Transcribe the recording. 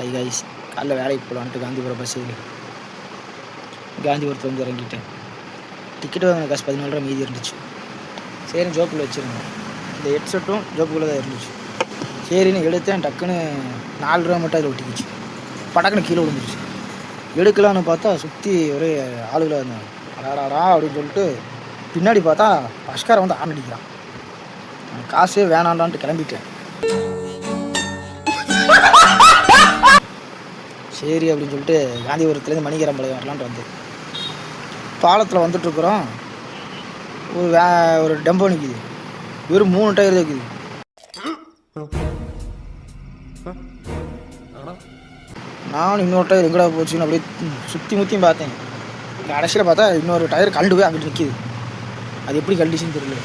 ஐ guys, காலைல வேலைக்கு போகலான்ட்டு காந்திபுரம் பஸ் ஏறி காந்திபுரத்தில் வந்து இறங்கிட்டேன். டிக்கெட்டு வாங்கின காசு 14 ரூபா மீதி இருந்துச்சு. சரின்னு ஜோப்புக்குள்ளே வச்சுருந்தேன். இந்த ஹெட்செட்டும் ஜோப்புக்குள்ளே தான் இருந்துச்சு. சரின்னு எடுத்தேன். டக்குன்னு 4 ரூபா மட்டும் அதில் ஒட்டிக்கிச்சு. படக்குன்னு கீழே விழுந்துருச்சு. எடுக்கலான்னு பார்த்தா சுற்றி ஒரே ஆளுகளாக இருந்தாங்க. அடாடா அப்படின்னு சொல்லிட்டு பின்னாடி பார்த்தா பஸ்காரை வந்து ஆன் அடிக்கிறான். காசே வேணாண்டான்ட்டு கிளம்பிட்டேன். சரி அப்படின்னு சொல்லிட்டு காந்திபுரத்துலேருந்து மணிகரம்பாளையம் வரலான்ட்டு வந்து பாலத்தில் வந்துட்டுருக்குறோம். ஒரு டெம்போ நிற்கிது. வெறும் 3 டயர் தான் இருக்குது. நானும் இன்னொரு டயர் எங்கடா போச்சுன்னு அப்படியே சுற்றி முற்றியும் பார்த்தேன். கடைசியில் பார்த்தா இன்னொரு டயர் கழண்டு போய் அங்கிட்டு நிற்கிது. அது எப்படி கண்டிஷன் தெரியல.